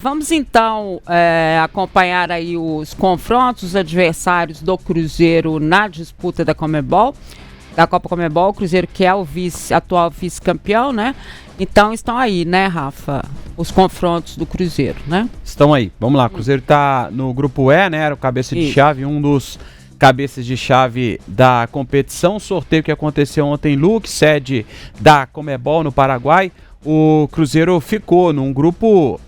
Vamos então acompanhar aí os confrontos, os adversários do Cruzeiro na disputa da Conmebol, da Copa Conmebol, o Cruzeiro que é o atual vice-campeão, né? Então estão aí, né, Rafa, os confrontos do Cruzeiro, né? Estão aí, vamos lá, o Cruzeiro tá no grupo E, né, era o cabeça de chave, um dos cabeças de chave da competição, sorteio que aconteceu ontem em Luque, sede da Conmebol no Paraguai. O Cruzeiro ficou num grupo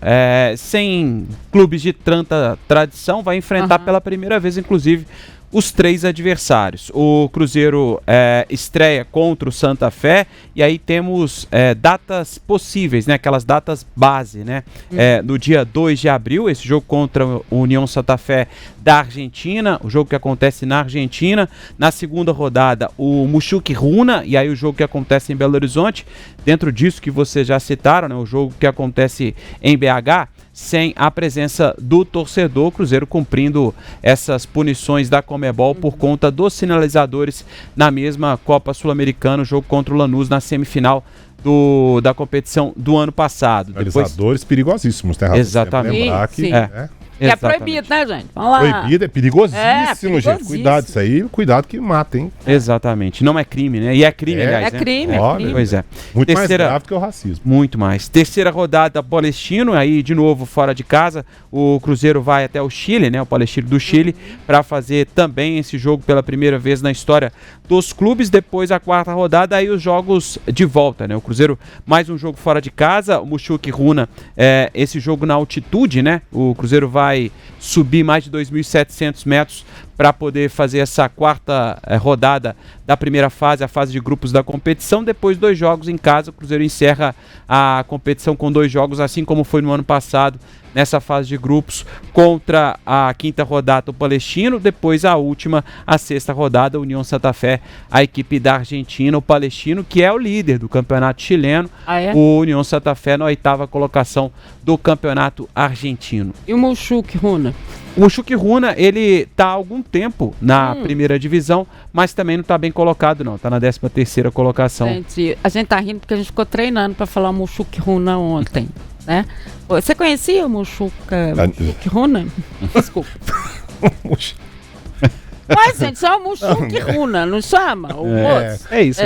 sem clubes de tanta tradição, vai enfrentar pela primeira vez, inclusive, os 3 adversários. O Cruzeiro estreia contra o Santa Fé e aí temos datas possíveis, né? Aquelas datas base, né? No dia 2 de abril, esse jogo contra o União Santa Fé da Argentina, o jogo que acontece na Argentina. Na segunda rodada, o Mushuc Runa, e aí o jogo que acontece em Belo Horizonte. Dentro disso que vocês já citaram, né? O jogo que acontece em BH, sem a presença do torcedor, o Cruzeiro cumprindo essas punições da Conmebol por conta dos sinalizadores na mesma Copa Sul-Americana, o jogo contra o Lanús na semifinal da competição do ano passado. Sinalizadores perigosíssimos, né, Rafa? Exatamente. Lembrar que, Que é proibido, né, gente? Vamos lá. Proibido, é perigosíssimo, gente. perigosíssimo. Cuidado, isso aí, cuidado que mata, hein? Exatamente, não é crime, né? E é crime, aliás, É crime, Olha, é crime. Pois é. Muito mais grave que o racismo. Muito mais. Terceira rodada, Palestino, aí de novo fora de casa, o Cruzeiro vai até o Chile, né? O Palestino do Chile, para fazer também esse jogo pela primeira vez na história dos clubes. Depois a quarta rodada, aí os jogos de volta, né? O Cruzeiro, mais um jogo fora de casa, o Mushuc Runa, esse jogo na altitude, né? O Cruzeiro vai subir mais de 2.700 metros para poder fazer essa quarta rodada da primeira fase, a fase de grupos da competição. Depois 2 jogos em casa, o Cruzeiro encerra a competição com 2 jogos, assim como foi no ano passado, nessa fase de grupos, contra a quinta rodada o Palestino, depois a última, a sexta rodada, a União Santa Fé, a equipe da Argentina, o Palestino, que é o líder do campeonato chileno, o União Santa Fé na 8ª colocação do campeonato argentino. E o Mushuc Runa? O Mushuc Runa, ele tá há algum tempo na primeira divisão, mas também não tá bem colocado não, tá na 13ª colocação. Gente, a gente tá rindo porque a gente ficou treinando para falar Mushuc Runa ontem, né? Você conhecia o Mushuc Runa? Desculpa. Mas, gente, só o Mushuc Runa, não chama? É isso.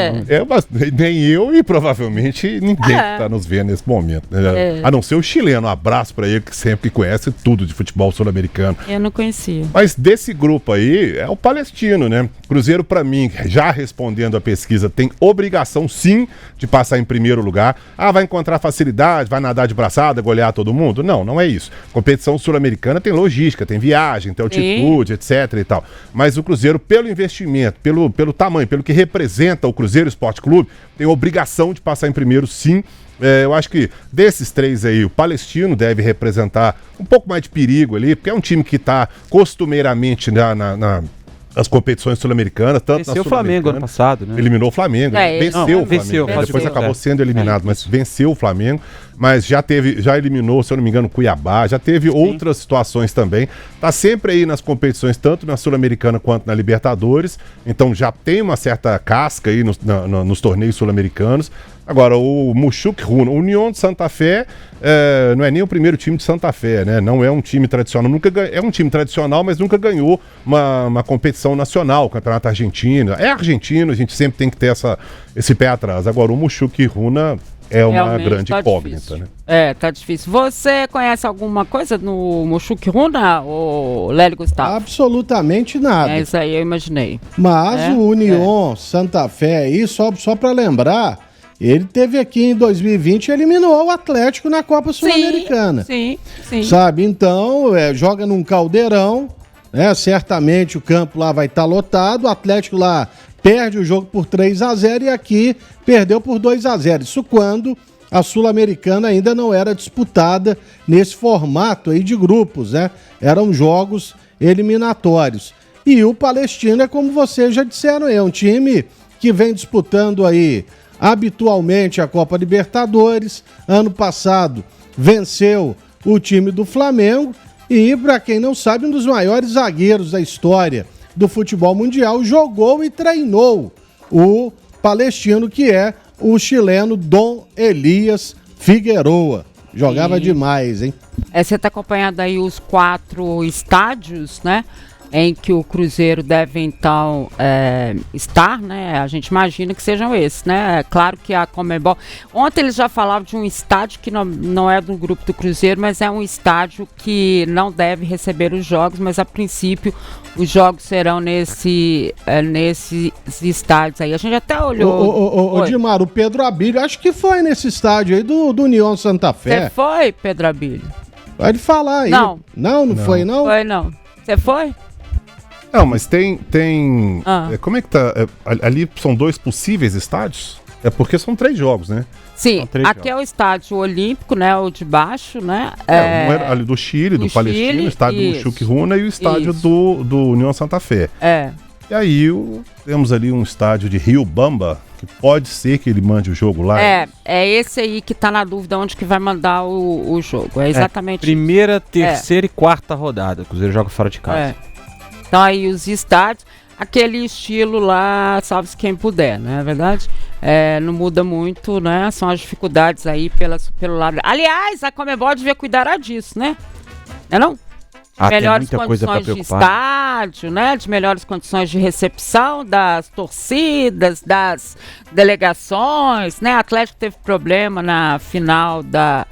Mas nem eu e provavelmente ninguém que está nos vendo nesse momento. Né? A não ser o chileno. Um abraço para ele, que sempre conhece tudo de futebol sul-americano. Eu não conhecia. Mas desse grupo aí, é o Palestino, né? Cruzeiro, para mim, já respondendo a pesquisa, tem obrigação, sim, de passar em primeiro lugar. Vai encontrar facilidade, vai nadar de braçada, golear todo mundo? Não, não é isso. Competição sul-americana tem logística, tem viagem, tem altitude, etc e tal. Mas o Cruzeiro, pelo investimento, pelo tamanho, pelo que representa o Cruzeiro Esporte Clube, tem obrigação de passar em primeiro, sim. Eu acho que desses 3 aí, o Palestino deve representar um pouco mais de perigo ali, porque é um time que está costumeiramente nas competições sul-americanas, tanto venceu o Flamengo ano passado, né? Eliminou o Flamengo, venceu o Flamengo. Depois acabou sendo eliminado, mas venceu o Flamengo. Mas já eliminou, se eu não me engano, Cuiabá, já teve outras situações também. Tá sempre aí nas competições, tanto na Sul-Americana quanto na Libertadores. Então já tem uma certa casca aí nos torneios sul-americanos. Agora, o Mushuc Runa, o União de Santa Fé, não é nem o primeiro time de Santa Fé, né? Não é um time tradicional, é um time tradicional, mas nunca ganhou uma competição nacional, o Campeonato Argentino. É argentino, a gente sempre tem que ter esse pé atrás. Agora, o Mushuc Runa é uma realmente grande incógnita, né? Tá difícil. Você conhece alguma coisa no Mushuc Runa, ou Lélio Gustavo? Absolutamente nada. Isso aí eu imaginei. Mas o União Santa Fé aí, só para lembrar, ele teve aqui em 2020 e eliminou o Atlético na Copa Sul-Americana. Sim. Sabe, então, joga num caldeirão, né? Certamente o campo lá vai estar lotado, o Atlético lá perde o jogo por 3-0 e aqui perdeu por 2-0. Isso quando a Sul-Americana ainda não era disputada nesse formato aí de grupos, né? Eram jogos eliminatórios. E o Palestino é como vocês já disseram, é um time que vem disputando aí habitualmente a Copa Libertadores. Ano passado venceu o time do Flamengo e, para quem não sabe, um dos maiores zagueiros da história do futebol mundial, jogou e treinou o Palestino, que é o chileno Dom Elias Figueroa. Jogava demais, hein? Você está acompanhando aí os 4 estádios, né? Em que o Cruzeiro deve, então, estar, né? A gente imagina que sejam esses, né? É claro que a Conmebol... Ontem eles já falavam de um estádio que não é do grupo do Cruzeiro, mas é um estádio que não deve receber os jogos, mas a princípio os jogos serão nesses estádios aí. A gente até olhou... Ô, Dimar, o Pedro Abílio, acho que foi nesse estádio aí do União Santa Fé. Você foi, Pedro Abílio? Pode falar aí. Não. Não foi, não? Foi, não. Você foi? Não, mas tem como é que tá? Ali são 2 possíveis estádios? É porque são 3 jogos, né? Sim, aqui é o estádio olímpico, né? O de baixo, né? Um era ali do Chile, do Palestino, o estádio do Mushuc Runa e o estádio do União Santa Fé. E aí temos ali um estádio de Riobamba, que pode ser que ele mande o jogo lá. É esse aí que tá na dúvida onde que vai mandar o jogo. É exatamente primeira, terceira e quarta rodada. O Cruzeiro joga fora de casa. Então aí os estádios, aquele estilo lá, salve-se quem puder, né? Na verdade, não muda muito, né? São as dificuldades aí pelo lado. Aliás, a Conmebol devia cuidar disso, né? Não? Melhores condições de estádio, né? De melhores condições de recepção das torcidas, das delegações, né? Atlético teve problema na final da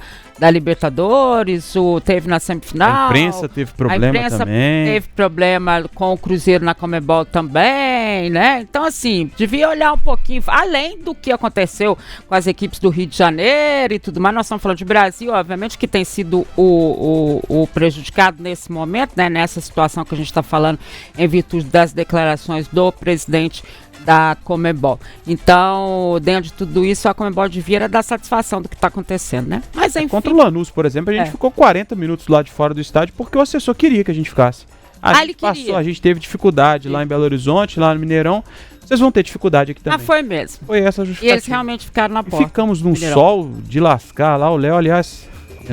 Libertadores, teve na semifinal. A imprensa teve problema também. Teve problema com o Cruzeiro na Conmebol também, né? Então, assim, devia olhar um pouquinho, além do que aconteceu com as equipes do Rio de Janeiro e tudo mais. Nós estamos falando de Brasil, obviamente, que tem sido o prejudicado nesse momento, né? Nessa situação que a gente está falando, em virtude das declarações do presidente da Conmebol. Então, dentro de tudo isso, a Conmebol devia dar satisfação do que está acontecendo, né? Mas enfim. Contra o Lanús, por exemplo, a gente ficou 40 minutos lá de fora do estádio porque o assessor queria que a gente ficasse. A gente teve dificuldade lá em Belo Horizonte, lá no Mineirão. Vocês vão ter dificuldade aqui também. Foi mesmo. Foi essa a justificativa. E eles realmente ficaram na porta. Ficamos num sol de lascar lá. O Léo, aliás,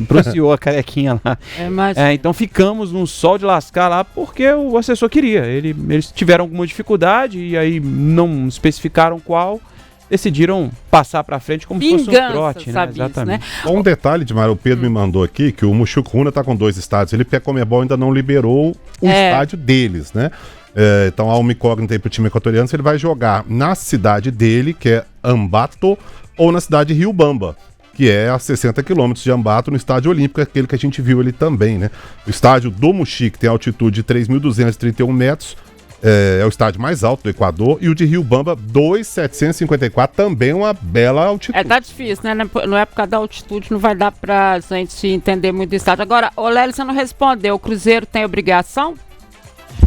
pronunciou a carequinha lá. Então ficamos num sol de lascar lá porque o assessor queria. Eles tiveram alguma dificuldade e aí não especificaram qual. Decidiram passar pra frente como se fosse um trote, né? Exatamente. Isso, né? Um detalhe, Dimar, o Pedro me mandou aqui que o Mushuc Runa tá com 2 estádios. A Conmebol ainda não liberou o estádio deles, né? Então há uma incógnita aí pro time equatoriano se ele vai jogar na cidade dele, que é Ambato, ou na cidade de Riobamba, que é a 60 quilômetros de Ambato, no estádio olímpico, aquele que a gente viu ali também, né? O estádio do Mushuc tem altitude de 3.231 metros, é o estádio mais alto do Equador, e o de Riobamba, 2.754, também uma bela altitude. Tá difícil, né? Não é por causa da altitude, não vai dar pra gente entender muito do estádio. Agora, Lélio, você não respondeu, o Cruzeiro tem obrigação?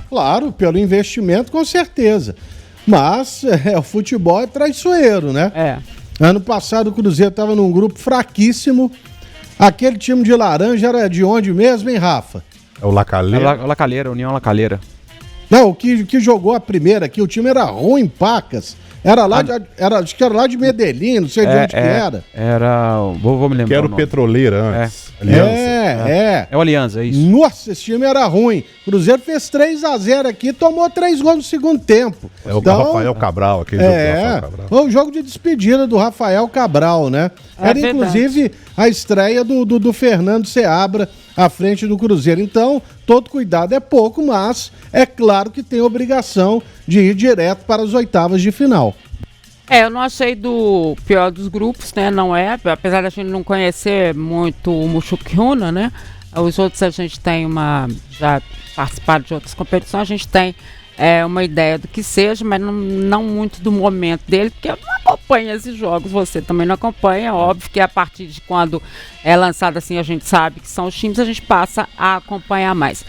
Claro, pelo investimento, com certeza. Mas o futebol é traiçoeiro, né? Ano passado o Cruzeiro estava num grupo fraquíssimo. Aquele time de laranja era de onde mesmo, hein, Rafa? É o Lacalheira. O Lacalheira, União Lacalheira. Não, o que jogou a primeira aqui, o time era ruim, pacas. Era lá acho que era lá de Medellín, não sei de onde que era. Vou me lembrar. Que era o Petroleira antes. É o Aliança, é isso. Nossa, esse time era ruim. Cruzeiro fez 3-0 aqui, tomou 3 gols no segundo tempo. O Rafael Cabral, aquele jogo do Rafael Cabral. Foi o jogo de despedida do Rafael Cabral, né? Era inclusive a estreia do Fernando Seabra à frente do Cruzeiro. Então, todo cuidado é pouco, mas é claro que tem obrigação de ir direto para as oitavas de final. Eu não achei do pior dos grupos, né? Não é, apesar da gente não conhecer muito o Mushuc Runa, né? Os outros a gente tem já participaram de outras competições, a gente tem uma ideia do que seja, mas não muito do momento dele, porque eu não acompanho esses jogos, você também não acompanha, óbvio que a partir de quando é lançado assim, a gente sabe que são os times, a gente passa a acompanhar mais.